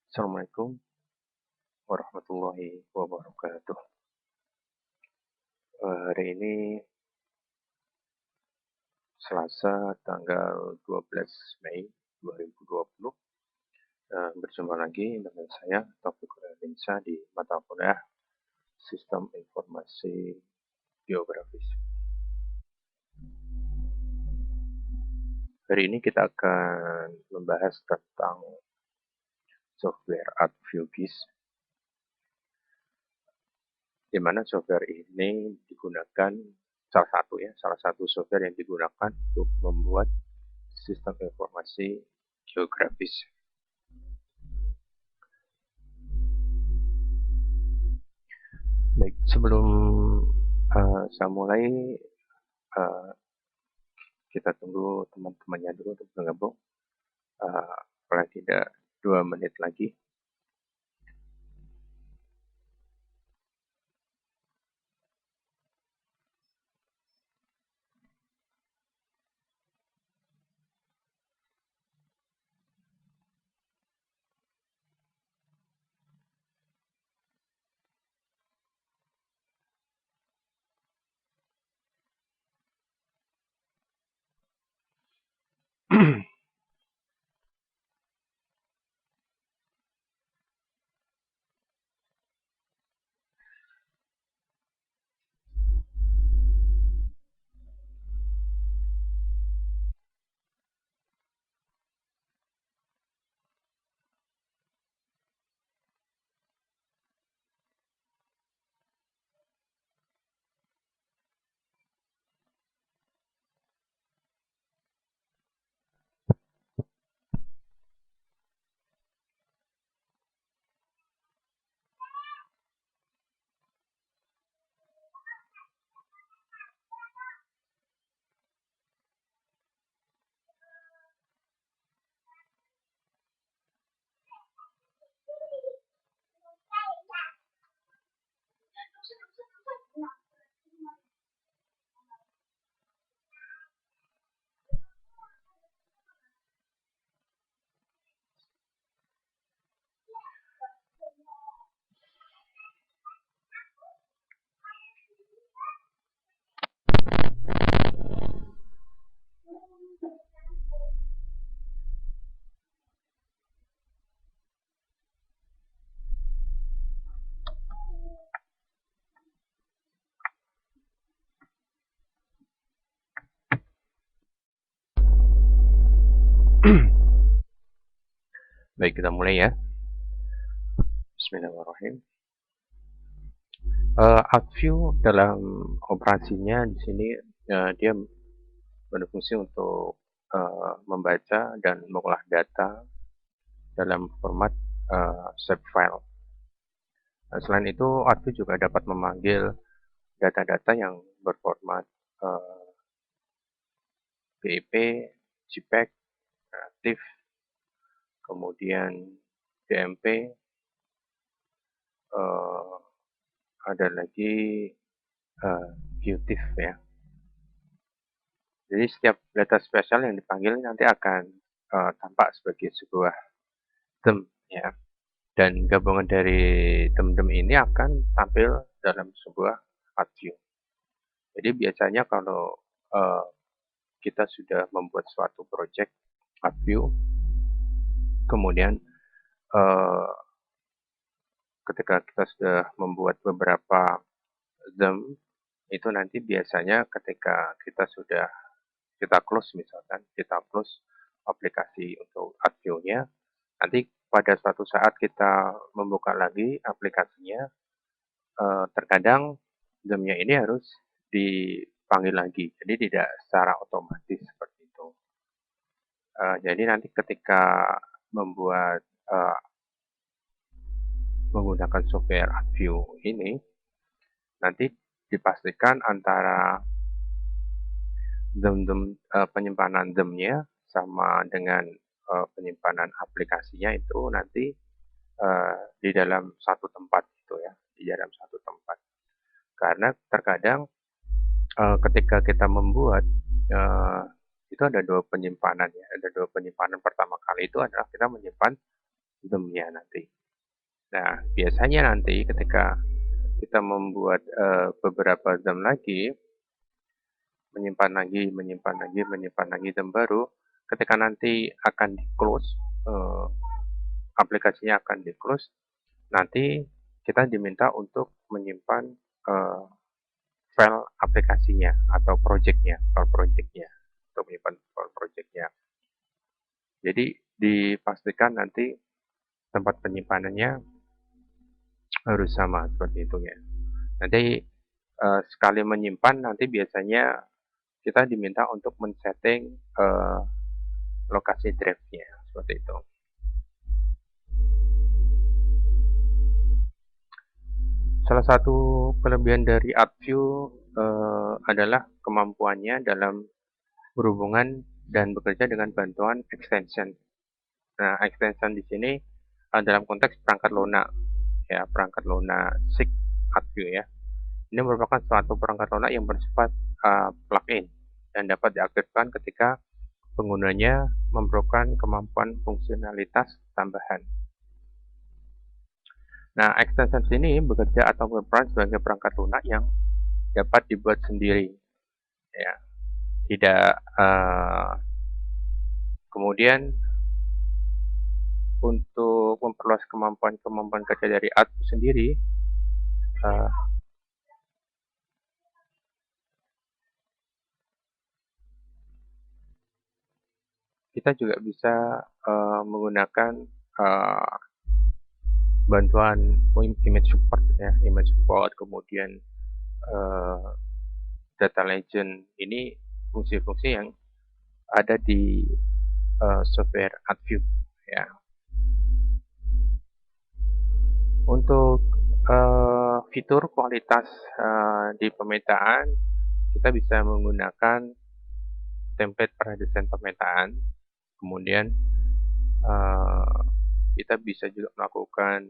Assalamualaikum warahmatullahi wabarakatuh. Hari ini Selasa tanggal 12 Mei 2020. Berjumpa lagi dengan saya Taufik Kurniawansa di mata kuliah Sistem Informasi Geografis. Hari ini kita akan membahas tentang software ArcViewGIS, di mana software ini digunakan salah satu software yang digunakan untuk membuat sistem informasi geografis. Baik, sebelum saya mulai, kita tunggu teman-temannya dulu untuk bergabung. Paling tidak 2 menit lagi. Baik, kita mulai ya. Bismillahirrahmanirrahim. ArcView dalam operasinya di sini dia berfungsi untuk membaca dan mengolah data dalam format shapefile. Selain itu, ArcView juga dapat memanggil data-data yang berformat PEP, JPEG, TIFF, kemudian DMP, ada lagi QTIFF ya. Jadi setiap data spesial yang dipanggil nanti akan tampak sebagai sebuah theme ya. Dan gabungan dari theme-theme ini akan tampil dalam sebuah ArcView. Jadi biasanya kalau kita sudah membuat suatu project ArcView, kemudian ketika kita sudah membuat beberapa theme, itu nanti biasanya ketika kita close misalkan, kita close aplikasi untuk ArcView-nya, nanti pada suatu saat kita membuka lagi aplikasinya, terkadang theme-nya ini harus dipanggil lagi, jadi tidak secara otomatis seperti itu. Jadi nanti ketika menggunakan software ArcView ini, nanti dipastikan antara penyimpanan theme-nya sama dengan penyimpanan aplikasinya itu nanti di dalam satu tempat gitu ya, di dalam satu tempat. Karena terkadang ketika kita membuat itu ada dua penyimpanan ya. Ada dua penyimpanan. Pertama kali itu adalah kita menyimpan them-nya nanti. Nah, biasanya nanti ketika kita membuat beberapa them lagi, menyimpan lagi, menyimpan lagi, menyimpan lagi them baru, ketika nanti akan di-close, aplikasinya akan di-close, nanti kita diminta untuk menyimpan file aplikasinya atau projectnya, file projectnya, untuk menyimpan file projectnya. Jadi dipastikan nanti tempat penyimpanannya harus sama seperti itu ya. Nanti sekali menyimpan nanti biasanya kita diminta untuk men-setting lokasi drive-nya seperti itu. Salah satu kelebihan dari ArcView adalah kemampuannya dalam berhubungan dan bekerja dengan bantuan extension. Nah, extension di sini dalam konteks perangkat lunak, ya, perangkat lunak SIG ArcView ya. Ini merupakan suatu perangkat lunak yang bersifat plug-in dan dapat diaktifkan ketika penggunanya memerlukan kemampuan fungsionalitas tambahan. Nah, extension ini bekerja atau berperan sebagai perangkat lunak yang dapat dibuat sendiri, ya. Tidak kemudian untuk memperluas kemampuan kerja dari ArcView sendiri, kita juga bisa menggunakan bantuan image support ya, image support, kemudian data legend. Ini fungsi-fungsi yang ada di software ArcView ya. Untuk fitur kualitas di pemetaan, kita bisa menggunakan template pradesain pemetaan. Kemudian kita bisa juga melakukan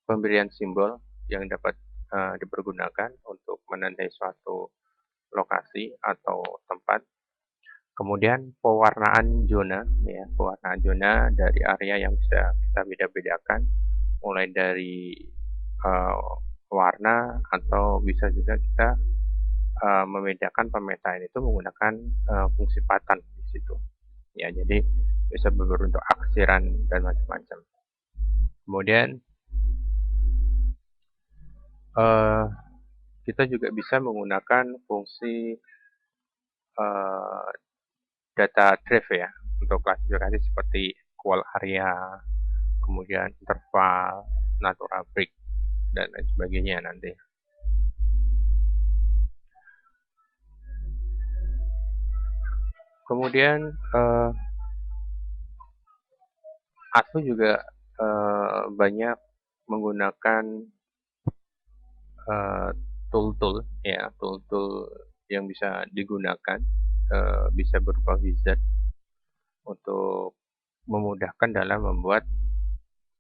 pemberian simbol yang dapat dipergunakan untuk menandai suatu lokasi atau tempat. Kemudian pewarnaan zona, ya, pewarnaan zona dari area yang bisa kita beda-bedakan, mulai dari warna, atau bisa juga kita membedakan pemetaan itu menggunakan fungsi pattern di situ. Ya, jadi bisa berbentuk aksiran dan macam-macam. Kemudian kita juga bisa menggunakan fungsi data drive ya, untuk klasifikasi seperti qual area, kemudian interval, natural break, dan lain sebagainya nanti. Kemudian ArcView juga banyak menggunakan tool-tool ya, tool-tool yang bisa digunakan, bisa berupa wizard untuk memudahkan dalam membuat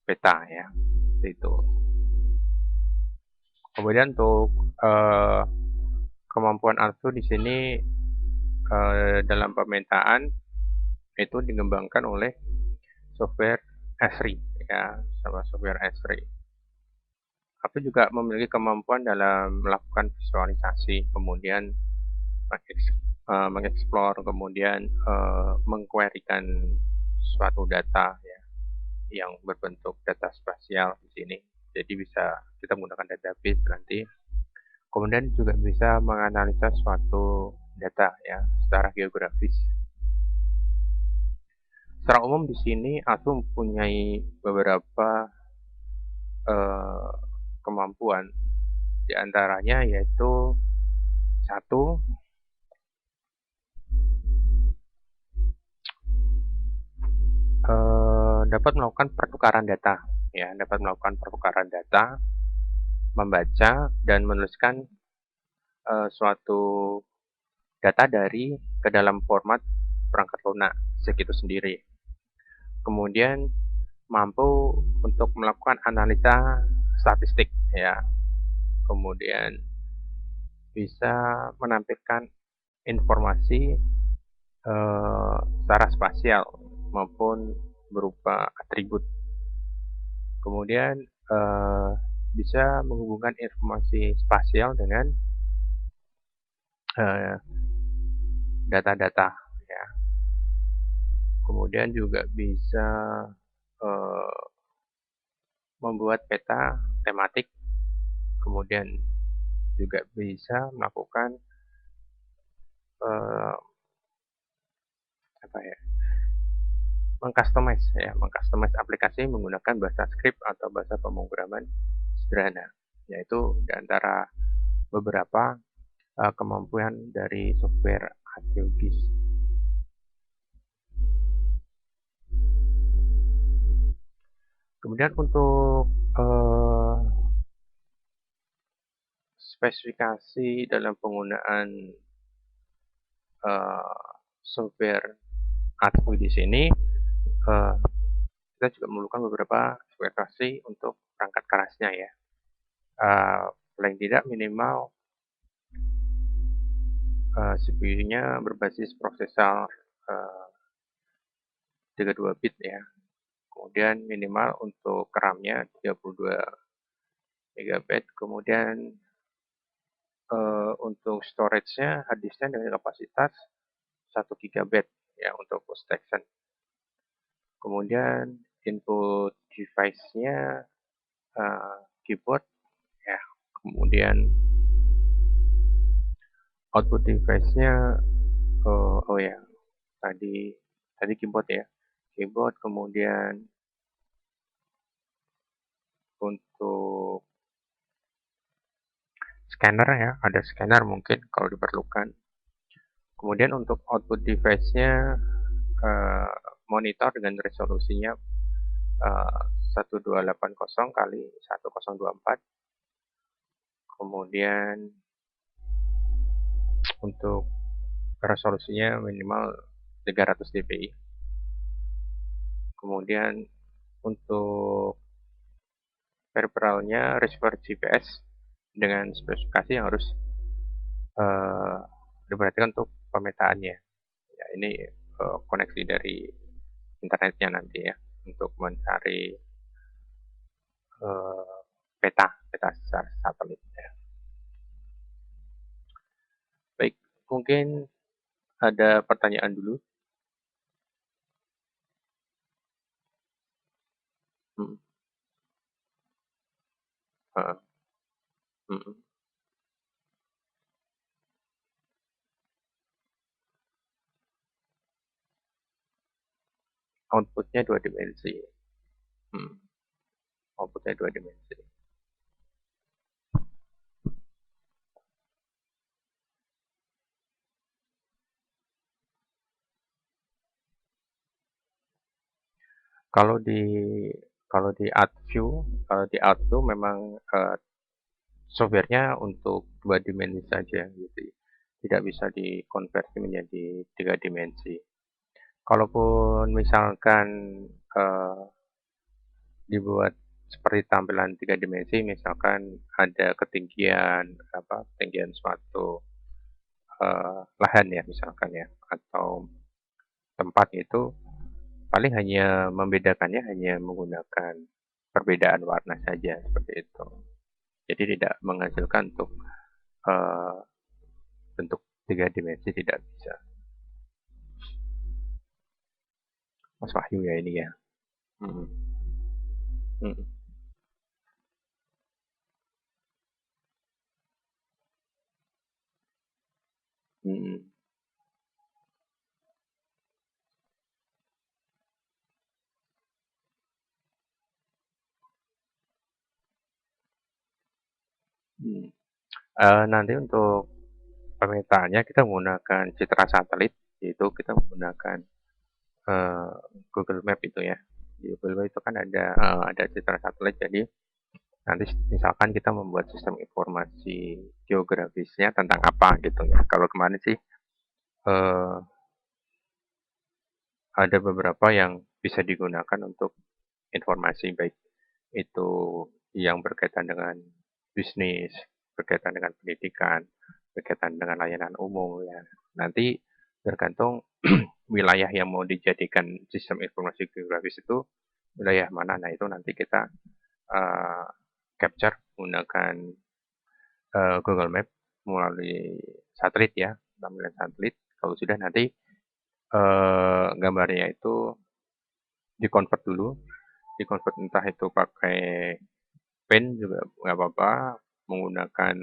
peta ya, itu. Kemudian untuk kemampuan ArcView di sini dalam pemetaan itu dikembangkan oleh software Esri ya, sama software Esri. Tapi juga memiliki kemampuan dalam melakukan visualisasi, kemudian mengeksplor, kemudian mengquerykan suatu data ya, yang berbentuk data spasial di sini. Jadi bisa kita menggunakan database nanti. Kemudian juga bisa menganalisa suatu data ya secara geografis. Secara umum di sini aku mempunyai beberapa kemampuan, di antaranya yaitu satu, dapat melakukan pertukaran data ya, dapat melakukan pertukaran data, membaca dan menuliskan suatu data dari ke dalam format perangkat lunak segitu sendiri. Kemudian mampu untuk melakukan analisa statistik ya, kemudian bisa menampilkan informasi secara spasial maupun berupa atribut. Kemudian bisa menghubungkan informasi spasial dengan data-data ya. Kemudian juga bisa eh, membuat peta tematik, kemudian juga bisa melakukan eh, apa ya, mengcustomize aplikasi menggunakan bahasa script atau bahasa pemrograman sederhana, yaitu di antara beberapa kemampuan dari software ArcGIS. Kemudian untuk spesifikasi dalam penggunaan software ArcGIS ini, kita juga memerlukan beberapa spesifikasi untuk perangkat kerasnya ya. Paling tidak minimal CPU-nya berbasis prosesor 32 bit ya. Kemudian minimal untuk RAM-nya 32 MB. Kemudian untuk storage-nya, hard disk-nya dengan kapasitas 1 GB ya untuk post extension. Kemudian input device-nya keyboard ya. Kemudian output device-nya tadi keyboard ya. Keyboard, kemudian untuk scanner ya, ada scanner mungkin kalau diperlukan. Kemudian untuk output device-nya monitor dengan resolusinya 1280 kali 1024. Kemudian untuk resolusinya minimal 300 dpi. Kemudian untuk peripheralnya receiver GPS dengan spesifikasi yang harus diperhatikan untuk pemetaannya. Ya, ini koneksi dari internetnya nanti ya untuk mencari peta secara satelit ya. Baik, mungkin ada pertanyaan dulu. Outputnya 2 dimensi. Outputnya 2 dimensi. Kalau di ArcView memang softwarenya untuk 2 dimensi saja gitu. Tidak bisa dikonversi menjadi 3 dimensi. Kalaupun misalkan dibuat seperti tampilan 3 dimensi, misalkan ada ketinggian suatu lahan ya misalkan ya, atau tempat itu paling hanya membedakannya hanya menggunakan perbedaan warna saja seperti itu. Jadi tidak menghasilkan untuk bentuk 3 dimensi, tidak bisa. Mas Wahyu ya ini ya. Nanti untuk pemetaannya kita menggunakan citra satelit, yaitu kita menggunakan Google Map itu ya. Di Google Map itu kan ada citra satelit, jadi nanti misalkan kita membuat sistem informasi geografisnya tentang apa gitu ya. Kalau kemarin sih ada beberapa yang bisa digunakan untuk informasi, baik itu yang berkaitan dengan bisnis, berkaitan dengan pendidikan, berkaitan dengan layanan umum ya. Nanti tergantung wilayah yang mau dijadikan sistem informasi geografis itu wilayah mana. Nah, itu nanti kita uh, capture menggunakan Google Map melalui satelit ya, tampilan satelit. Kalau sudah nanti gambarnya itu dikonvert dulu, dikonvert entah itu pakai pen juga nggak apa-apa, menggunakan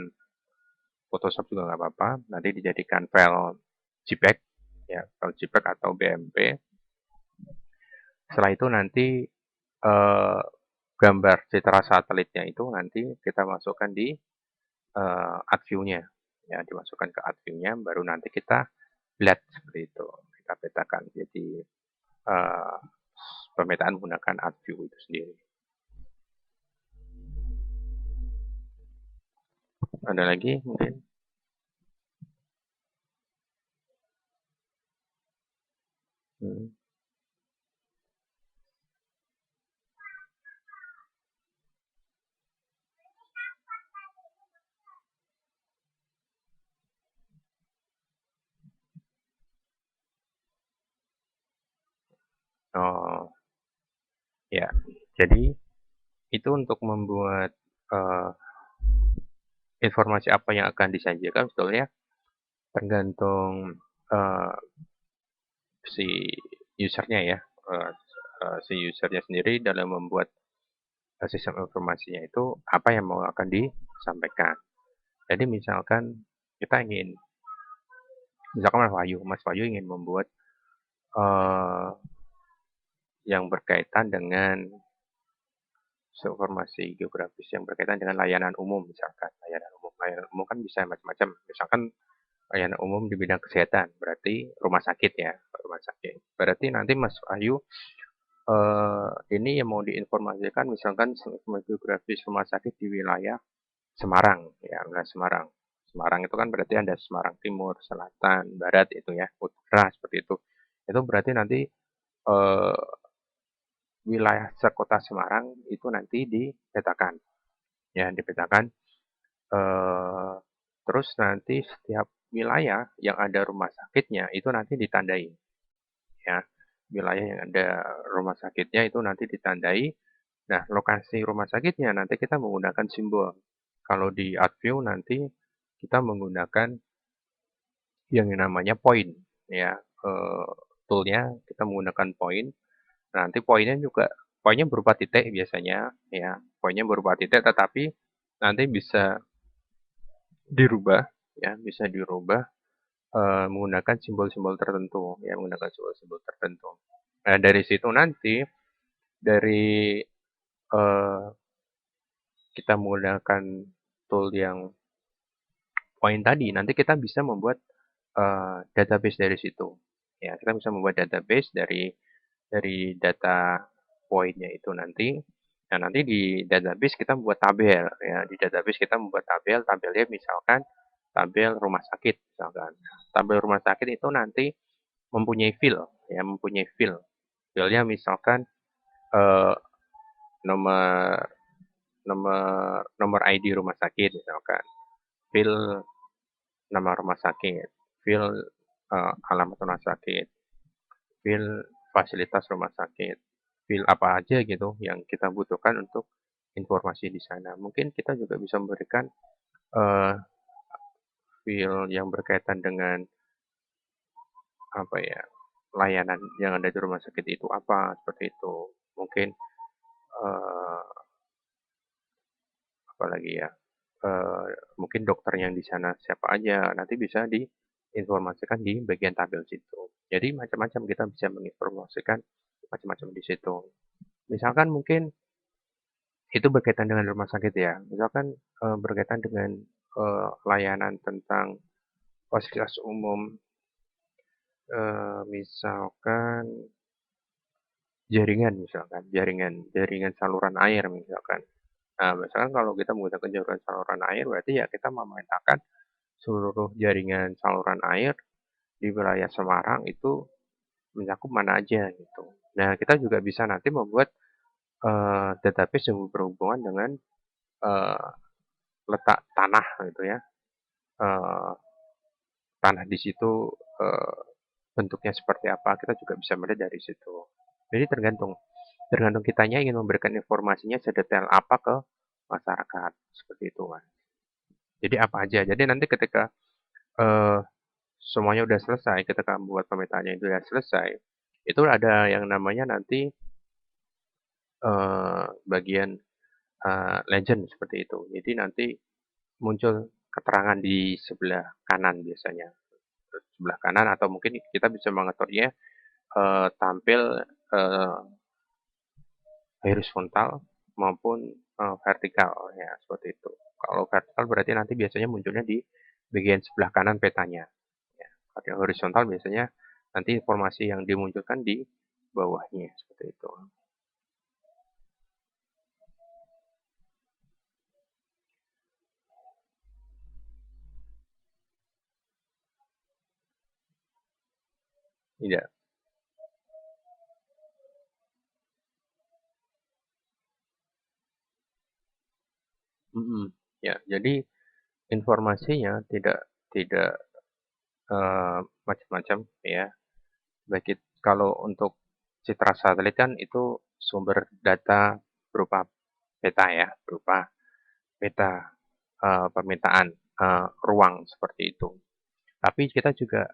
Photoshop juga nggak apa-apa, nanti dijadikan file JPEG, ya, file JPEG atau BMP. Setelah itu nanti eh, gambar citra satelitnya itu nanti kita masukkan di AdView-nya, ya, dimasukkan ke AdView-nya, baru nanti kita lihat seperti itu, kita petakan. Jadi uh, pemetaan menggunakan AdView itu sendiri. Ada lagi mungkin? Hmm. Oh ya, jadi itu untuk membuat uh, informasi apa yang akan disajikan sebetulnya tergantung uh, si usernya ya, uh, si usernya sendiri dalam membuat sistem informasinya itu apa yang mau akan disampaikan. Jadi misalkan Mas Wahyu ingin membuat uh, yang berkaitan dengan informasi geografis yang berkaitan dengan layanan umum, misalkan layanan umum kan bisa macam-macam, misalkan layanan umum di bidang kesehatan berarti rumah sakit ya, rumah sakit berarti nanti Mas Wahyu ini yang mau diinformasikan misalkan geografis rumah sakit di wilayah Semarang ya, wilayah Semarang. Semarang itu kan berarti ada Semarang Timur, Selatan, Barat itu ya, Utara seperti itu. Itu berarti nanti eh, wilayah sekota Semarang itu nanti dipetakan, ya dipetakan. Eh, terus nanti setiap wilayah yang ada rumah sakitnya itu nanti ditandai, ya. Wilayah yang ada rumah sakitnya itu nanti ditandai. Nah, lokasi rumah sakitnya nanti kita menggunakan simbol. Kalau di AdView nanti kita menggunakan yang namanya point, ya. Eh, Toolnya kita menggunakan point. Nanti poinnya berupa titik biasanya, ya. Poinnya berupa titik, tetapi nanti bisa dirubah, ya, bisa dirubah menggunakan simbol-simbol tertentu, ya, menggunakan simbol-simbol tertentu. Nah, dari situ nanti dari eh, kita menggunakan tool yang point tadi, nanti kita bisa membuat database dari situ. Ya, kita bisa membuat database dari data poinnya itu nanti. Nah, nanti di database kita membuat tabel, ya. Di database kita membuat tabelnya misalkan tabel rumah sakit misalkan. Tabel rumah sakit itu nanti mempunyai field, ya, mempunyai field. Fieldnya misalkan eh, nomor nomor ID rumah sakit misalkan. Field nama rumah sakit, field alamat rumah sakit, field fasilitas rumah sakit, field apa aja gitu yang kita butuhkan untuk informasi di sana. Mungkin kita juga bisa memberikan uh, field yang berkaitan dengan apa ya, layanan yang ada di rumah sakit itu apa, seperti itu. Mungkin uh, apalagi ya, uh, mungkin dokter yang di sana siapa aja nanti bisa diinformasikan di bagian tabel situ. Jadi macam-macam kita bisa menginformasikan macam-macam di situ. Misalkan mungkin itu berkaitan dengan rumah sakit ya. Misalkan berkaitan dengan layanan tentang fasilitas umum, misalkan jaringan saluran air misalkan. Nah, misalkan kalau kita menggunakan jaringan saluran air, berarti ya kita memetakan seluruh jaringan saluran air di wilayah Semarang itu mencakup mana aja gitu. Nah, kita juga bisa nanti membuat database yang berhubungan dengan uh, letak tanah gitu ya. Uh, Tanah di situ bentuknya seperti apa, kita juga bisa melihat dari situ. Jadi tergantung tergantung kitanya ingin memberikan informasinya sedetail apa ke masyarakat, seperti itu, Mas. Jadi apa aja. Jadi nanti ketika eh, semuanya udah selesai, ketika membuat pemetaannya itu udah selesai, itu ada yang namanya nanti bagian legend seperti itu. Jadi nanti muncul keterangan di sebelah kanan biasanya. Sebelah kanan atau mungkin kita bisa mengaturnya tampil eh, horizontal maupun vertikal ya seperti itu. Kalau vertikal berarti nanti biasanya munculnya di bagian sebelah kanan petanya. Ya. Kalau yang horizontal biasanya nanti informasi yang dimunculkan di bawahnya seperti itu. Tidak. Mm-mm. Ya, jadi informasinya tidak macam-macam ya. Baik kalau untuk citra satelit kan itu sumber data berupa peta ya, berupa peta permintaan ruang seperti itu. Tapi kita juga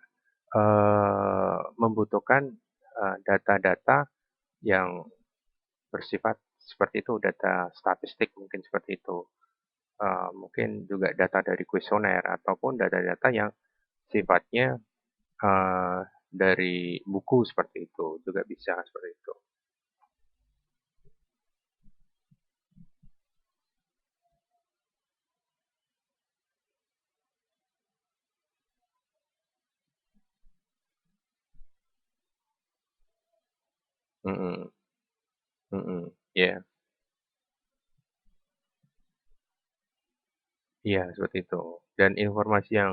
membutuhkan data-data yang bersifat seperti itu, data statistik mungkin seperti itu. Mungkin juga data dari kuesioner ataupun data-data yang sifatnya dari buku seperti itu juga bisa seperti itu. Mm -mm, mm -mm, ya, iya seperti itu. Dan informasi yang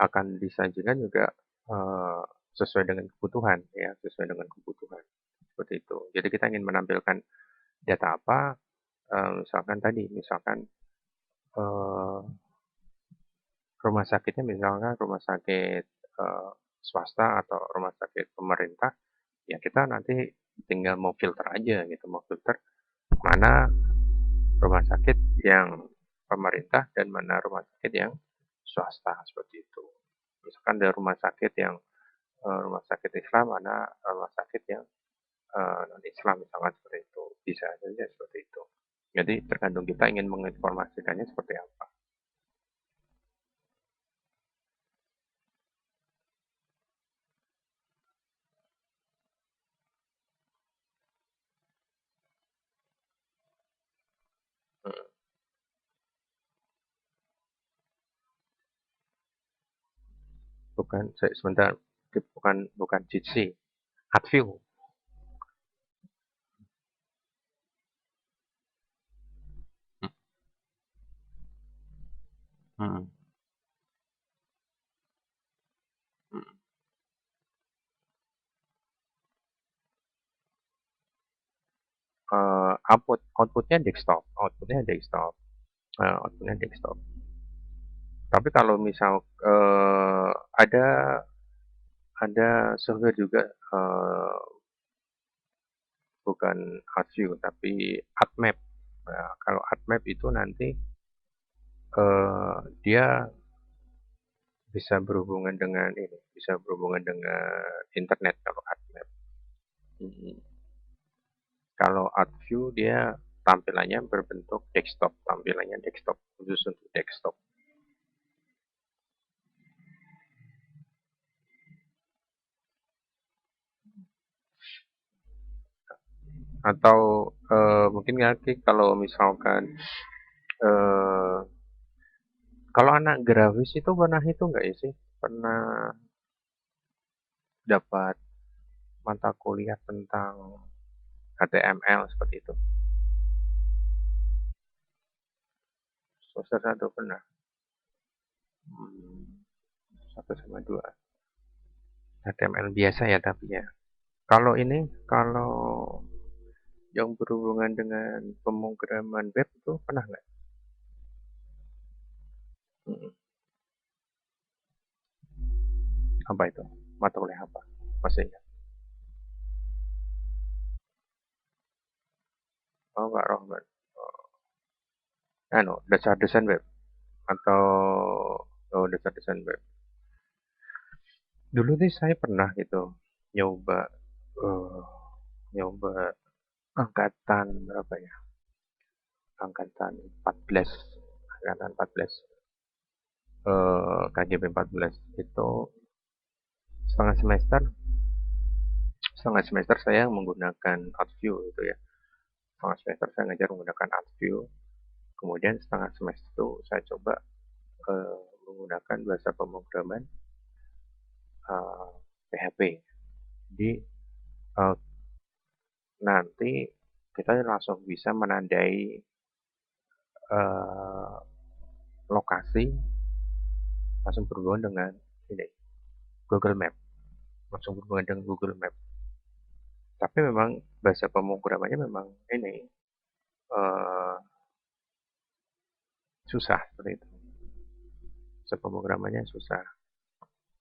akan disajikan juga eh, sesuai dengan kebutuhan, ya, sesuai dengan kebutuhan seperti itu. Jadi kita ingin menampilkan data apa, misalkan tadi, misalkan eh, rumah sakitnya, misalkan rumah sakit swasta atau rumah sakit pemerintah, ya kita nanti tinggal mau filter aja gitu, mau filter mana rumah sakit yang pemerintah dan mana rumah sakit yang swasta seperti itu. Misalkan ada rumah sakit yang rumah sakit Islam, mana rumah sakit yang non Islam misalkan seperti itu. Bisa saja seperti itu. Jadi tergantung kita ingin menginformasikannya seperti apa. Hmm. Bukan sebentar, bukan Jitsi, Adview. Hmm. Hmm. Outputnya desktop. Tapi kalau misal ada software juga bukan ArcView tapi ArcMap. Nah, kalau ArcMap itu nanti dia bisa berhubungan dengan ini, bisa berhubungan dengan internet kalau ArcMap. Hmm. Kalau ArcView dia tampilannya berbentuk desktop, tampilannya desktop khusus untuk desktop. Atau mungkin nanti kalau misalkan eh, kalau anak grafis itu pernah itu enggak ya sih? Pernah dapat mata kuliah tentang HTML seperti itu. Semester satu pernah. Hmm, satu sama dua. HTML biasa ya tapi ya. Kalau ini, kalau yang berhubungan dengan pemrograman web itu pernah nggak? Hmm, apa itu? Mata kuliah apa? Masih ingat? Oh, Pak Rohman. Dasar desain web atau dasar desain web. Dulu nih saya pernah gitu nyoba eh, nyoba angkatan berapa ya? Angkatan 14. Angkatan 14. KGB 14 itu setengah semester setengah semester saya menggunakan ArtView itu ya. Setengah semester saya ngajar menggunakan ArtView. Kemudian setengah semester itu saya coba menggunakan bahasa pemrograman PHP. Jadi uh, nanti kita langsung bisa menandai uh, lokasi langsung berhubungan dengan ini Google Map, langsung berhubungan dengan Google Map. Tapi memang bahasa pemrogramannya memang ini uh, susah seperti itu. Bahasa pemrogramannya susah.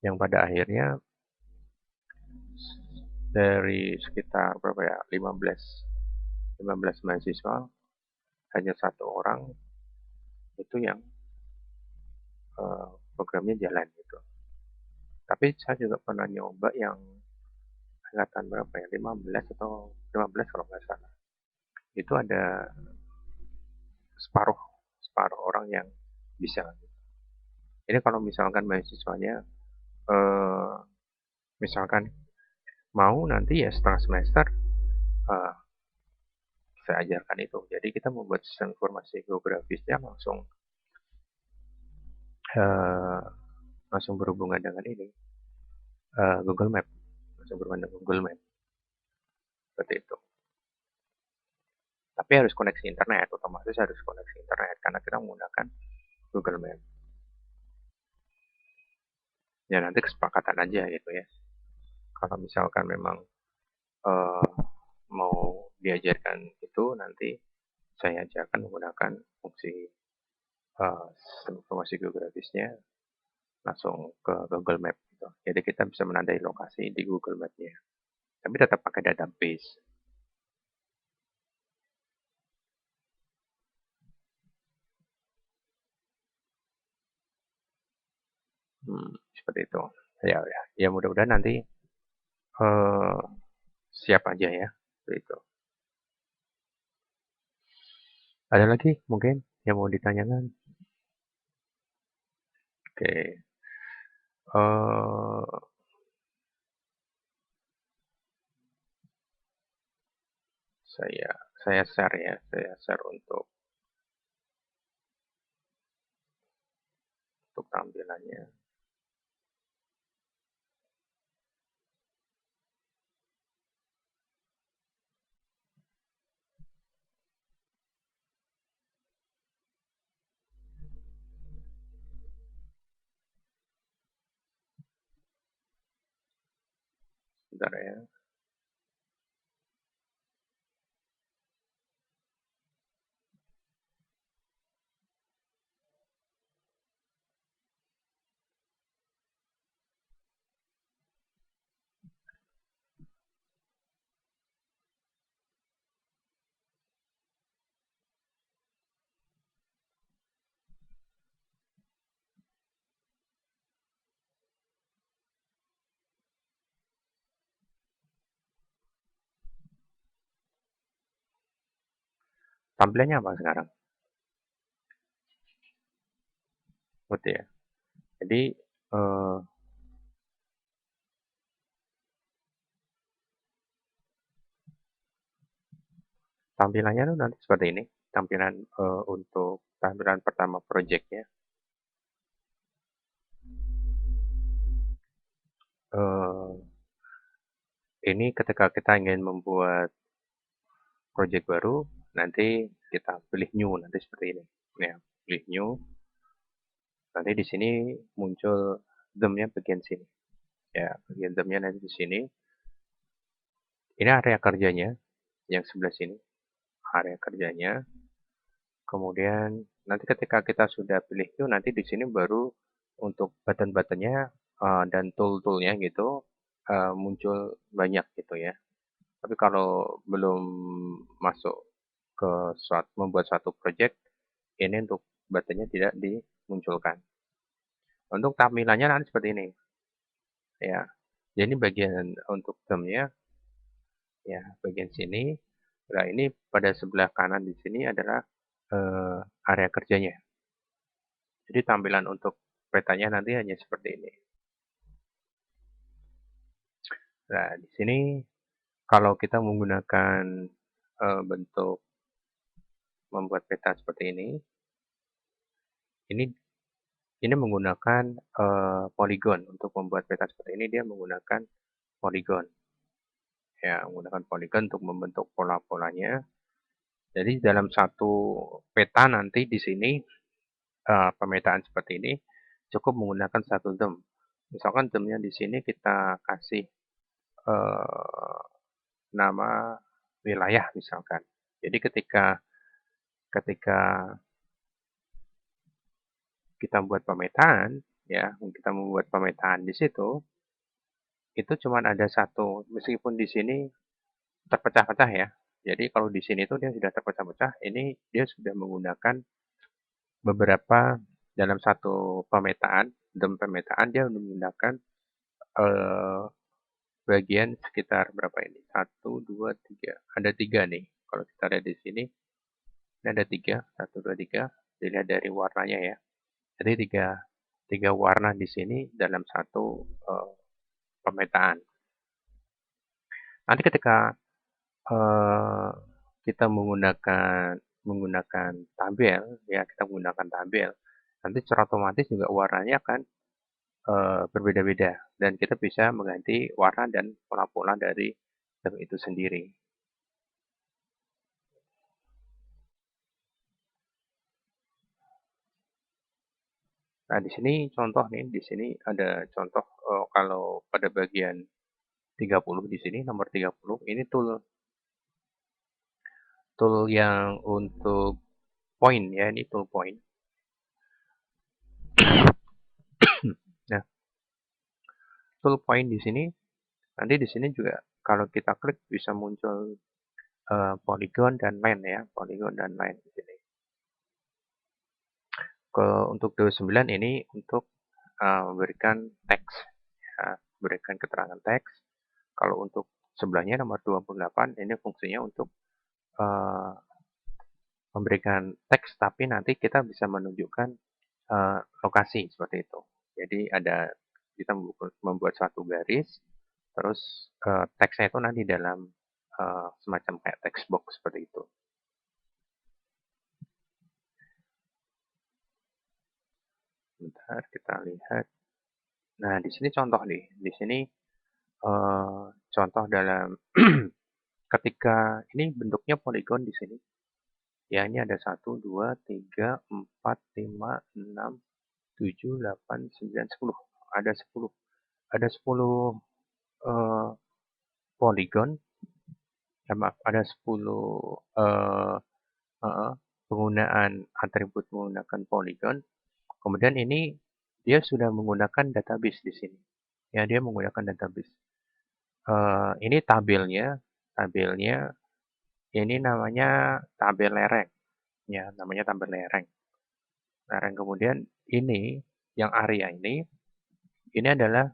Yang pada akhirnya dari sekitar berapa ya 15 mahasiswa hanya satu orang itu yang programnya jalan gitu. Tapi saya juga pernah nyoba yang angkatan berapa ya 15 atau 15 kalau nggak salah. Itu ada separuh separuh orang yang bisa. Ini kalau misalkan mahasiswanya eh, misalkan mau nanti ya setengah semester eh, saya ajarkan itu. Jadi kita membuat sistem informasi geografisnya eh, langsung berhubungan dengan ini Google Map, langsung berhubungan dengan Google Map seperti itu. Tapi harus koneksi internet, otomatis harus koneksi internet karena kita menggunakan Google Map. Ya nanti kesepakatan aja gitu ya. Kalau misalkan memang uh, mau diajarkan itu nanti saya ajarkan menggunakan fungsi informasi geografisnya langsung ke Google Map gitu. Jadi kita bisa menandai lokasi di Google Map-nya. Tapi tetap pakai database. Seperti itu. Ya mudah-mudahan nanti uh, siap aja ya. Seperti itu. Ada lagi mungkin yang mau ditanyakan? Oke. Uh, saya saya share ya, saya share untuk tampilannya. Sebentar ya. Tampilannya apa sekarang? Betul ya. Jadi tampilannya tuh nanti seperti ini. Tampilan untuk tampilan pertama projectnya. Ini ketika kita ingin membuat project baru, nanti kita pilih new nanti seperti ini. Ya, pilih new. Nanti di sini muncul theme-nya bagian sini. Ya, bagian theme-nya nanti di sini. Ini area kerjanya yang sebelah sini. Area kerjanya. Kemudian nanti ketika kita sudah pilih new, nanti di sini baru untuk button-buttonnya dan tool-toolnya gitu muncul banyak gitu ya. Tapi kalau belum masuk ke membuat suatu project, ini untuk buttonnya tidak dimunculkan. Untuk tampilannya nanti seperti ini ya. Jadi bagian untuk thumb-nya ya, bagian sini. Nah, ini pada sebelah kanan di sini adalah area kerjanya. Jadi tampilan untuk petanya nanti hanya seperti ini. Nah, di sini kalau kita menggunakan bentuk membuat peta seperti ini menggunakan polygon. Untuk membuat peta seperti ini dia menggunakan polygon. Ya, menggunakan polygon untuk membentuk pola-polanya. Jadi dalam satu peta nanti di sini pemetaan seperti ini cukup menggunakan satu thumb. Misalkan thumb-nya di sini kita kasih nama wilayah misalkan. Jadi ketika kita buat pemetaan, ya kita membuat pemetaan di situ, itu cuma ada satu, meskipun di sini terpecah-pecah ya. Jadi kalau di sini itu dia sudah terpecah-pecah, ini dia sudah menggunakan beberapa dalam satu pemetaan, dalam pemetaan dia menggunakan eh, bagian sekitar berapa ini? Satu, dua, tiga. Ada tiga nih. Kalau kita lihat di sini, ini ada tiga. Satu, dua, tiga. Dilihat dari warnanya ya. Jadi tiga warna di sini dalam satu pemetaan. Nanti ketika kita menggunakan tabel, ya kita menggunakan tabel, nanti secara otomatis juga warnanya akan berbeda-beda dan kita bisa mengganti warna dan pola-pola dari itu sendiri. Nah, di sini contoh nih, di sini ada contoh kalau pada bagian 30 di sini nomor 30 ini tool yang untuk point ya, ini tool point. Nah, tool point di sini nanti di sini juga kalau kita klik bisa muncul polygon dan line ya, polygon dan line di sini. Untuk 29 ini untuk memberikan teks, ya, memberikan keterangan teks. Kalau untuk sebelahnya nomor 28 ini fungsinya untuk memberikan teks, tapi nanti kita bisa menunjukkan lokasi seperti itu. Jadi kita membuat suatu garis, terus teksnya itu nanti dalam semacam kayak text box seperti itu. Bentar kita lihat. Nah, di sini contoh nih. Di sini contoh dalam ketika ini bentuknya polygon di sini. Ya, ini ada 1, 2, 3, 4, 5, 6, 7, 8, 9, 10. Ada 10. Ada 10 polygon. Ya, maaf, ada 10 penggunaan atribut menggunakan polygon. Kemudian ini dia sudah menggunakan database di sini. Ya, dia menggunakan database. Ini tabelnya ini namanya tabel lereng. Ya, namanya tabel lereng. Kemudian ini yang area ini adalah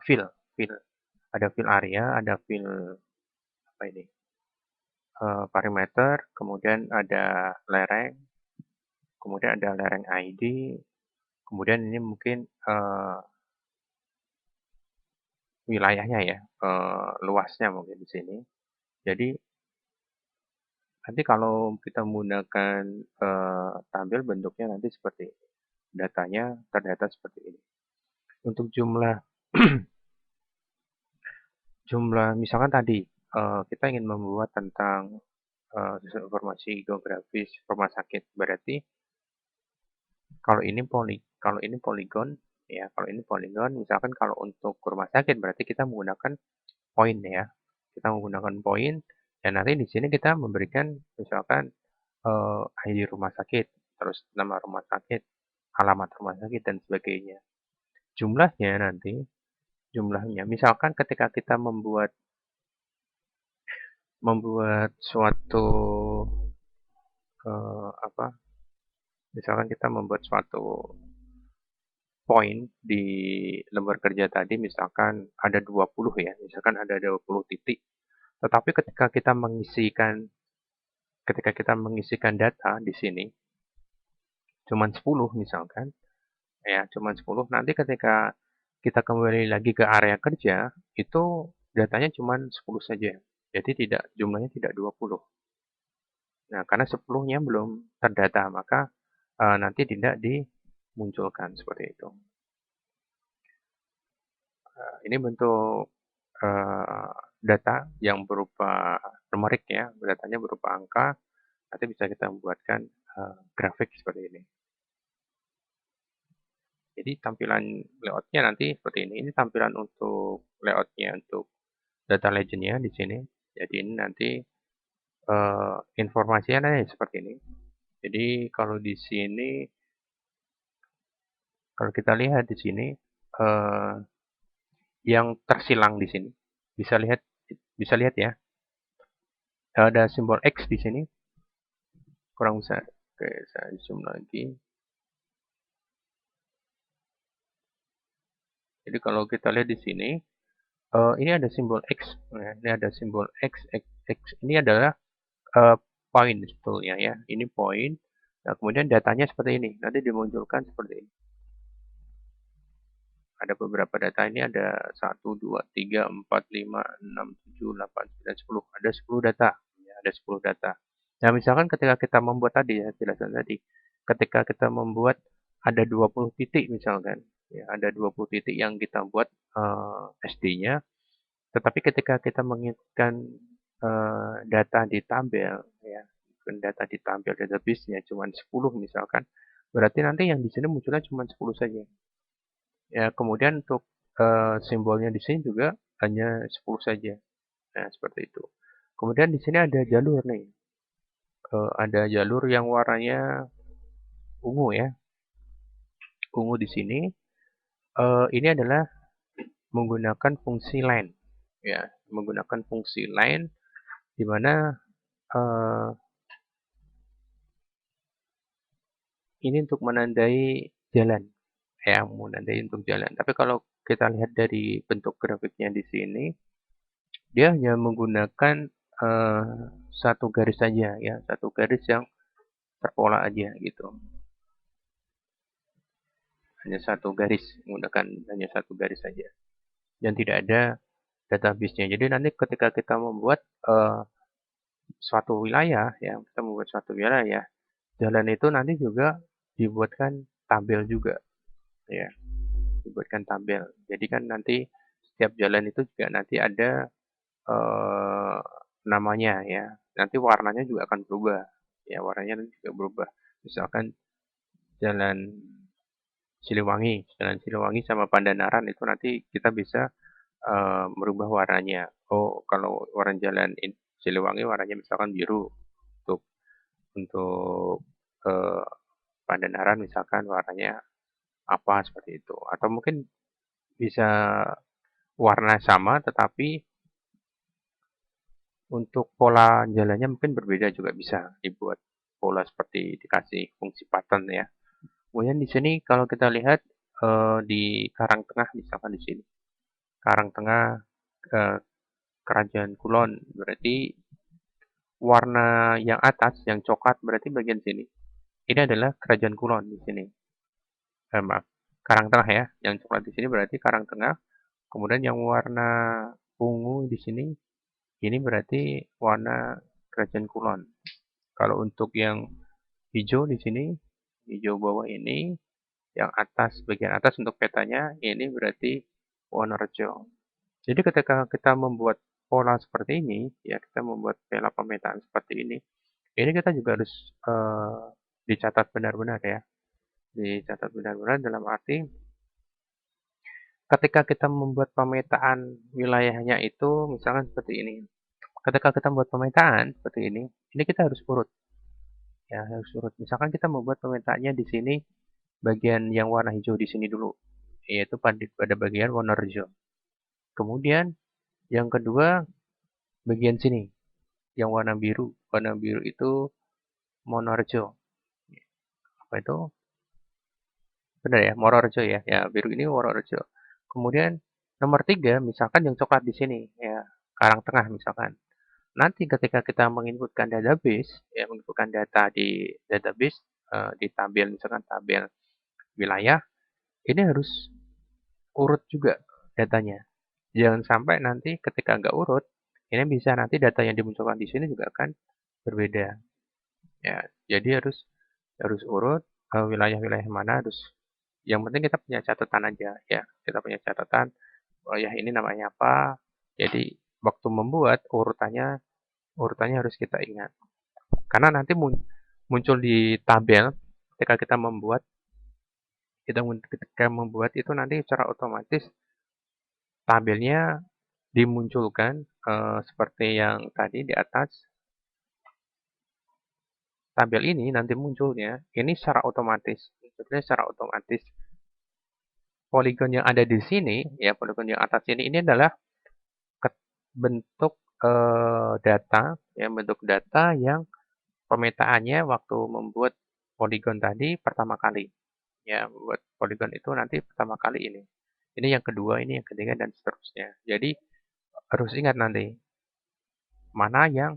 fill. Ada fill area, ada fill apa ini? Parameter, kemudian ada lereng, kemudian ada lereng ID, kemudian ini mungkin wilayahnya ya, luasnya mungkin di sini. Jadi nanti kalau kita menggunakan tabel bentuknya nanti seperti ini. Datanya terdata seperti ini. Untuk jumlah misalkan tadi kita ingin membuat tentang informasi geografis rumah sakit, berarti kalau ini polygon ya, kalau ini polygon misalkan kalau untuk rumah sakit berarti kita menggunakan point ya, kita menggunakan point dan nanti di sini kita memberikan misalkan ID rumah sakit, terus nama rumah sakit, alamat rumah sakit dan sebagainya. Jumlahnya nanti jumlahnya. Misalkan ketika kita membuat suatu apa? Misalkan kita membuat suatu poin di lembar kerja tadi, misalkan ada 20 ya, misalkan ada 20 titik. Tetapi ketika kita mengisikan data di sini cuman 10 misalkan, ya cuman 10, nanti ketika kita kembali lagi ke area kerja, itu datanya cuman 10 saja. Jadi jumlahnya tidak 20. Nah, karena 10-nya belum terdata, maka nanti tidak dimunculkan seperti itu. Ini bentuk data yang berupa numerik ya, datanya berupa angka, nanti bisa kita membuatkan grafik seperti ini. Jadi tampilan layoutnya nanti seperti ini. Ini tampilan untuk layoutnya untuk data legendnya di sini. Jadi ini nanti informasinya seperti ini. Jadi kalau di sini, kalau kita lihat di sini, yang tersilang di sini bisa lihat ya, ada simbol X di sini, kurang besar. Oke, saya zoom lagi. Jadi kalau kita lihat di sini, ini ada simbol X. Nah, ini ada simbol X, X, X. Ini adalah poin sebetulnya ya. Ini poin. Nah, kemudian datanya seperti ini. Nanti dimunculkan seperti ini. Ada beberapa data ini, ada 1, 2, 3, 4, 5, 6, 7, 8, 9, 10. Ada 10 data. Ya, ada 10 data. Nah, misalkan ketika kita membuat tadi ya, jelasan tadi. Ketika kita membuat ada 20 titik misalkan. Ya, ada 20 titik yang kita buat SD-nya. Tetapi ketika kita menginputkan data di tabel, ya, data di tabel database-nya cuma 10 misalkan, berarti nanti yang di sini munculnya cuma 10 saja. Ya, kemudian untuk simbolnya di sini juga hanya 10 saja. Nah, seperti itu. Kemudian di sini ada jalur nih. Ada jalur yang warnanya ungu ya. Ungu di sini. Ini adalah menggunakan fungsi line. Ya, menggunakan fungsi line di mana ini untuk menandai jalan. Ya, menandai untuk jalan. Tapi kalau kita lihat dari bentuk grafiknya di sini, dia hanya menggunakan satu garis saja ya, satu garis yang terpola aja gitu. Hanya satu garis, menggunakan hanya satu garis saja. Dan tidak ada database-nya. Jadi nanti ketika kita membuat suatu wilayah, ya, kita membuat suatu wilayah, jalan itu nanti juga dibuatkan tabel juga, ya, dibuatkan tabel. Jadi kan nanti setiap jalan itu juga nanti ada namanya ya. Nanti warnanya juga akan berubah. Ya, warnanya nanti juga berubah. Misalkan jalan Siliwangi sama Pandanaran itu nanti kita bisa merubah warnanya. Oh, kalau warna jalan Siliwangi warnanya misalkan biru. Untuk Pandanaran misalkan warnanya apa seperti itu. Atau mungkin bisa warna sama tetapi untuk pola jalannya mungkin berbeda juga bisa dibuat pola seperti dikasih fungsi pattern ya. Kemudian di sini kalau kita lihat di Karang Tengah misalkan di sini. Karang Tengah Kerajaan Kulon berarti warna yang atas yang coklat berarti bagian sini. Ini adalah Kerajaan Kulon di sini. Maaf, Karang Tengah ya. Yang coklat di sini berarti Karang Tengah. Kemudian yang warna ungu di sini ini berarti warna Kerajaan Kulon. Kalau untuk yang hijau di sini, hijau bawah ini, yang atas, bagian atas untuk petanya, ini berarti Wonorejo. Jadi ketika kita membuat pola seperti ini, ya kita membuat pola pemetaan seperti ini kita juga harus dicatat benar-benar ya. Dicatat benar-benar dalam arti ketika kita membuat pemetaan wilayahnya itu misalkan seperti ini. Ketika kita membuat pemetaan seperti ini kita harus urut. Ya, harus urut. Misalkan kita membuat pemetaannya di sini bagian yang warna hijau di sini dulu, yaitu pada bagian Wonorejo. Kemudian yang kedua bagian sini yang warna biru. Warna biru itu Monorejo. Apa itu? Benar ya, Monorejo ya. Ya, biru ini Monorejo. Kemudian nomor 3 misalkan yang coklat di sini ya, Karangtengah misalkan. Nanti ketika kita menginputkan database, ya menginputkan data di database, di tabel misalkan tabel wilayah, ini harus urut juga datanya. Jangan sampai nanti ketika nggak urut, ini bisa nanti data yang dimunculkan di sini juga akan berbeda. Ya, jadi harus harus urut wilayah-wilayah mana harus. Yang penting kita punya catatan aja ya. Kita punya catatan. Oh ya ini namanya apa. Jadi waktu membuat urutannya harus kita ingat. Karena nanti muncul di tabel ketika ketika membuat itu nanti secara otomatis tabelnya dimunculkan seperti yang tadi di atas. Tabel ini nanti munculnya ini secara otomatis. Sebetulnya secara otomatis poligon yang ada di sini ya poligon yang atas ini adalah bentuk data ya bentuk data yang pemetaannya waktu membuat poligon tadi pertama kali. Ya, buat poligon itu nanti pertama kali ini. Ini yang kedua, ini yang ketiga, dan seterusnya. Jadi, harus ingat nanti, mana yang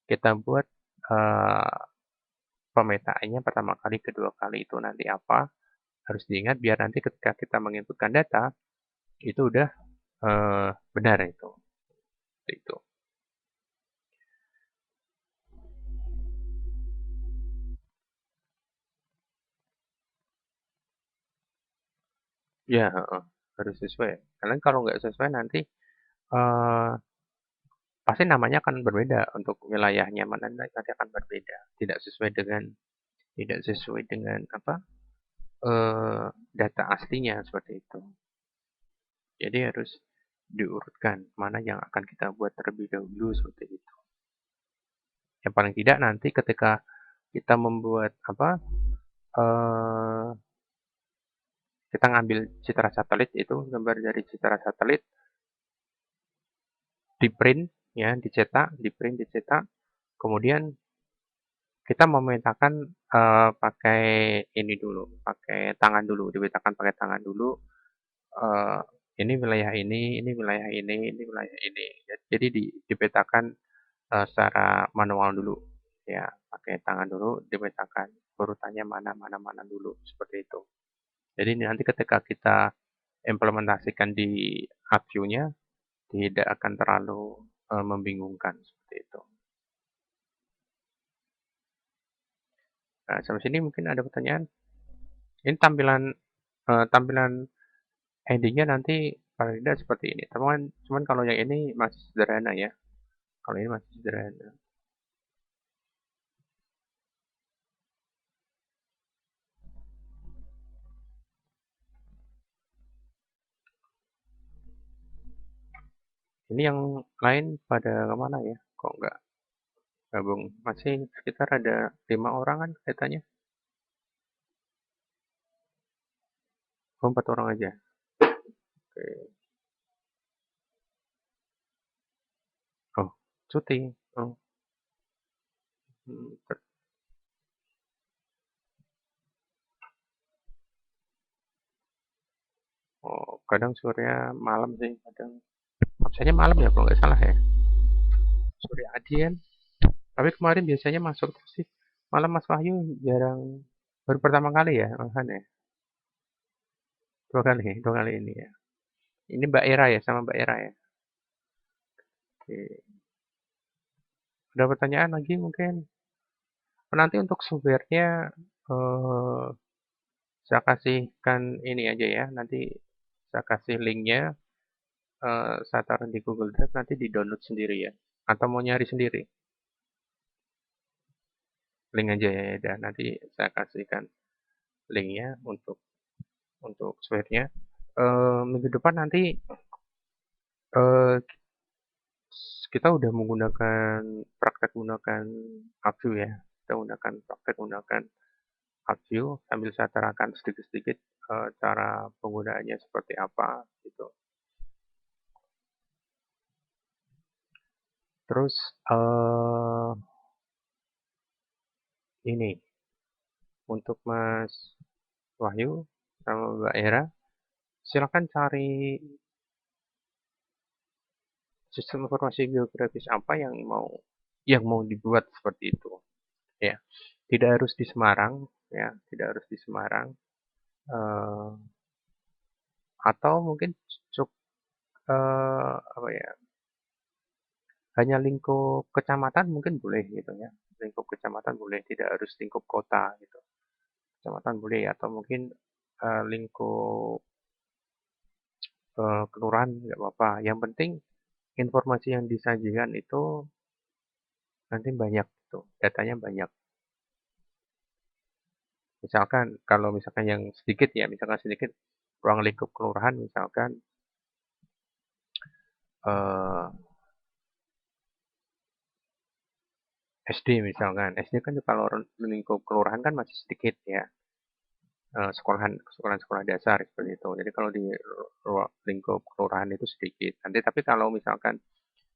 kita buat eh, pemetaannya pertama kali, kedua kali itu nanti apa. Harus diingat biar nanti ketika kita menginputkan data, itu udah benar itu. Itu. Ya, harus sesuai. Karena kalau nggak sesuai nanti eh, pasti namanya akan berbeda untuk wilayahnya mana nanti akan berbeda. Tidak sesuai dengan apa data aslinya seperti itu. Jadi harus diurutkan mana yang akan kita buat terlebih dahulu seperti itu. Yang paling tidak nanti ketika kita membuat apa eh, kita ngambil citra satelit itu gambar dari citra satelit di print ya dicetak di print dicetak kemudian kita memetakan pakai ini dulu pakai tangan dulu dipetakan pakai tangan dulu eh, ini wilayah ini wilayah ini. Jadi dipetakan secara manual dulu, ya pakai tangan dulu dipetakan urutannya mana mana mana dulu seperti itu. Jadi nanti ketika kita implementasikan di ArcView-nya tidak akan terlalu membingungkan seperti itu. Nah, sampai sini mungkin ada pertanyaan. Ini tampilan endingnya nanti paling tidak seperti ini. Cuman kalau yang ini masih sederhana ya. Kalau ini masih sederhana. Ini yang lain pada kemana ya? Kok nggak gabung? Masih sekitar ada 5 orang kan kelihatannya. Oh, 4 orang aja. Oke. Oh, cuti. Oh, hmm, oh, kadang sore malam sih. Kadang absennya malam ya kalau nggak salah ya. Sore Adian. Tapi kemarin biasanya masuk terus sih. Malam Mas Wahyu jarang. Baru pertama kali ya, malahan ya. 2 kali ini ya. Ini Mbak Era ya, sama Mbak Era ya. Oke. Ada pertanyaan lagi mungkin? Nanti untuk software-nya eh, saya kasihkan ini aja ya. Nanti saya kasih linknya. Saya taruh di Google Drive nanti di-download sendiri ya. Atau mau nyari sendiri? Link aja ya. Dan nanti saya kasihkan linknya untuk software-nya. Minggu depan nanti eh, kita udah menggunakan praktek menggunakan AppView ya. Kita menggunakan praktek menggunakan AppView sambil saya terangkan sedikit-sedikit cara penggunaannya seperti apa gitu. Terus eh ini untuk Mas Wahyu sama Mbak Hera, silakan cari sistem informasi geografis apa yang mau dibuat seperti itu. Ya, tidak harus di Semarang, ya, tidak harus di Semarang. eh, atau mungkin cukup apa ya? Hanya lingkup kecamatan mungkin boleh gitu ya. Lingkup kecamatan boleh, tidak harus lingkup kota gitu. Kecamatan boleh atau mungkin lingkup kelurahan nggak apa-apa. Yang penting informasi yang disajikan itu nanti banyak gitu, datanya banyak. Misalkan kalau misalkan yang sedikit ya, misalkan sedikit ruang lingkup kelurahan misalkan eh, SD misalkan. SD kan kalau lingkup kelurahan kan masih sedikit ya. Sekolahan sekolahan sekolah dasar seperti itu. Jadi kalau di lingkup kelurahan itu sedikit. Nanti tapi kalau misalkan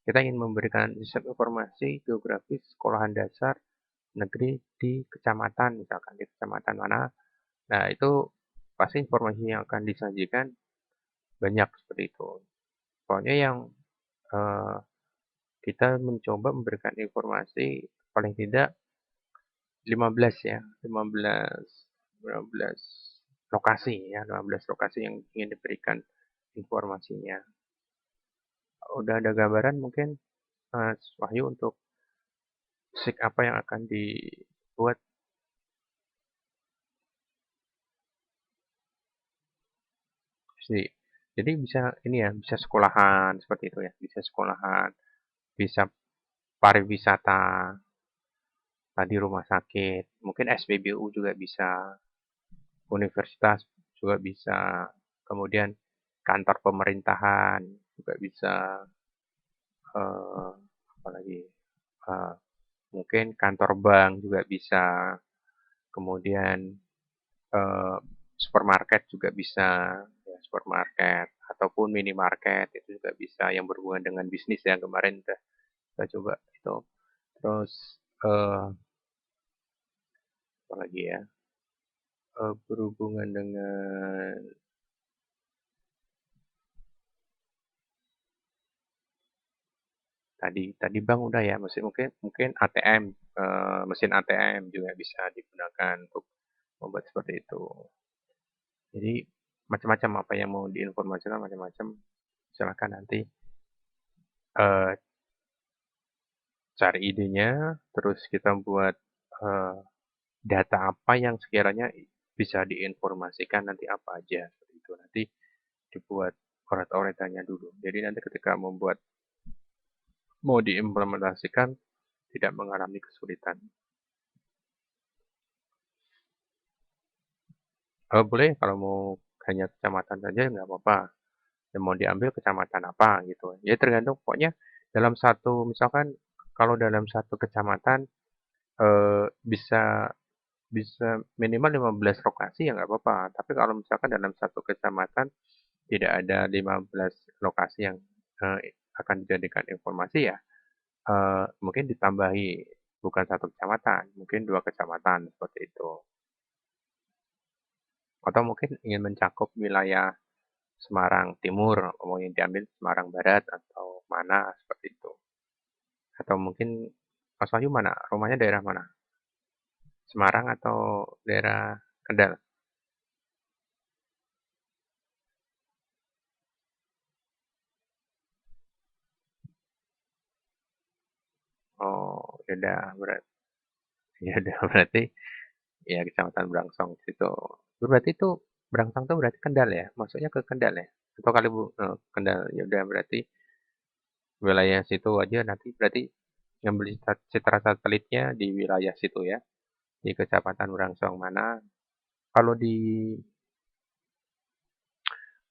kita ingin memberikan sistem informasi geografis sekolahan dasar negeri di kecamatan misalkan di kecamatan mana, nah itu pasti informasi yang akan disajikan banyak seperti itu. Pokoknya yang eh, kita mencoba memberikan informasi paling tidak 15 ya, 15 lokasi ya, 15 lokasi yang ingin diberikan informasinya. Udah ada gambaran mungkin Mas Wahyu untuk SIG apa yang akan dibuat sih. Jadi bisa ini ya, bisa sekolahan seperti itu ya, bisa sekolahan, bisa pariwisata, tadi rumah sakit, mungkin SPBU juga bisa, universitas juga bisa, kemudian kantor pemerintahan juga bisa, eh, apalagi eh, mungkin kantor bank juga bisa, kemudian eh, supermarket juga bisa, ya, supermarket ataupun minimarket itu juga bisa yang berhubungan dengan bisnis yang kemarin udah kita coba itu. Terus apa lagi ya? Berhubungan dengan tadi tadi bank udah ya, mungkin mungkin ATM, mesin ATM juga bisa digunakan untuk membuat seperti itu. Jadi macam-macam apa yang mau diinformasikan macam-macam. Silakan nanti eh, cari idenya, terus kita buat eh, data apa yang sekiranya bisa diinformasikan nanti apa aja seperti itu. Nanti dibuat oret-oretannya dulu. Jadi nanti ketika mau diimplementasikan tidak mengalami kesulitan. Boleh kalau mau hanya kecamatan saja nggak apa-apa. Yang mau diambil kecamatan apa gitu. Ya tergantung pokoknya dalam satu misalkan kalau dalam satu kecamatan bisa bisa minimal 15 lokasi ya nggak apa-apa. Tapi kalau misalkan dalam satu kecamatan tidak ada 15 lokasi yang akan dijadikan informasi ya mungkin ditambahi bukan satu kecamatan, mungkin dua kecamatan seperti itu. Atau mungkin ingin mencakup wilayah Semarang Timur, mau yang diambil Semarang Barat atau mana seperti itu. Atau mungkin Mas Wahyu mana? Rumahnya daerah mana? Semarang atau daerah Kendal? Oh, ya udah berarti ya udah berarti ya Kecamatan Brangsong situ. Berarti itu Brangsong tuh berarti Kendal ya? Maksudnya ke Kendal ya? Atau kali Kendal ya udah berarti wilayah situ aja nanti berarti ngambil citra satelitnya di wilayah situ ya, di Kecamatan Brangsong mana. Kalau di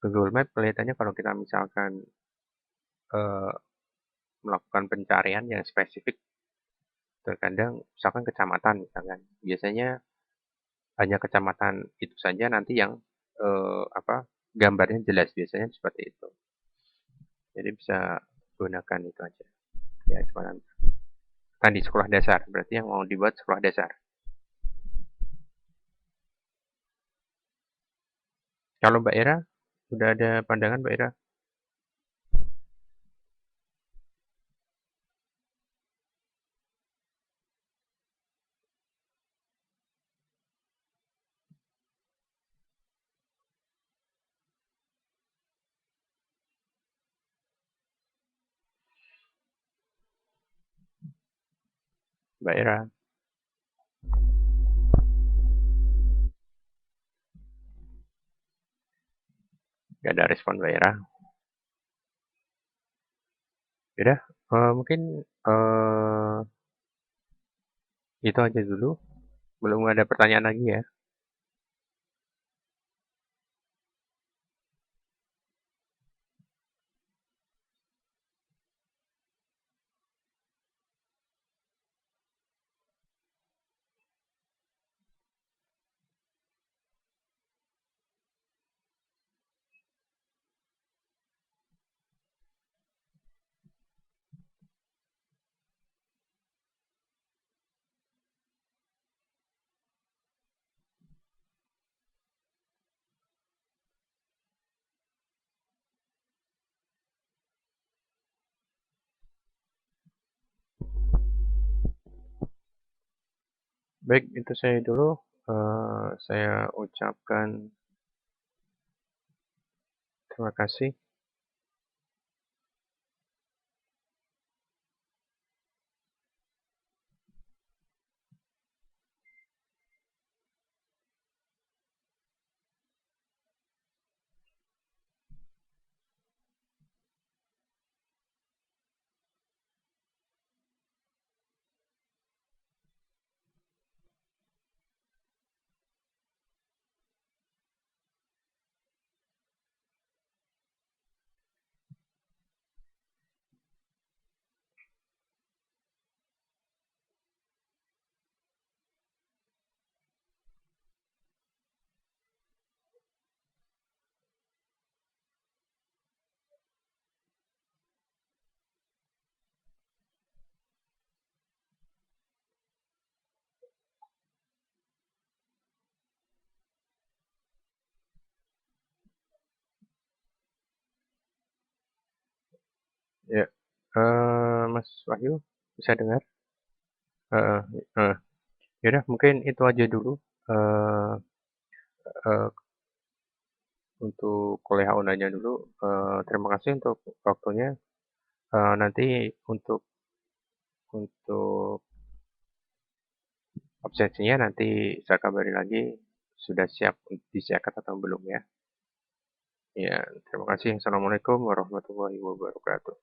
Google Map kelihatannya kalau kita misalkan eh, melakukan pencarian yang spesifik, terkadang misalkan kecamatan misalkan, biasanya hanya kecamatan itu saja nanti yang apa gambarnya jelas biasanya seperti itu. Jadi bisa gunakan itu aja. ya cuma tadi sekolah dasar, berarti yang mau dibuat sekolah dasar. Kalau Mbak Ira, sudah ada pandangan Mbak Ira? Mbak Ira, nggak ada respon Mbak Ira. Udah, mungkin eh, itu aja dulu. Belum ada pertanyaan lagi ya. Baik, itu saya dulu. Saya ucapkan terima kasih. Ya, Mas Wahyu bisa dengar? Eh, eh, Yaudah, mungkin itu aja dulu. eh eh, untuk kuliah online dulu. Terima kasih untuk waktunya. Nanti untuk absensinya nanti saya kabari lagi sudah siap disiapkan atau belum ya. Ya, terima kasih. Assalamualaikum warahmatullahi wabarakatuh.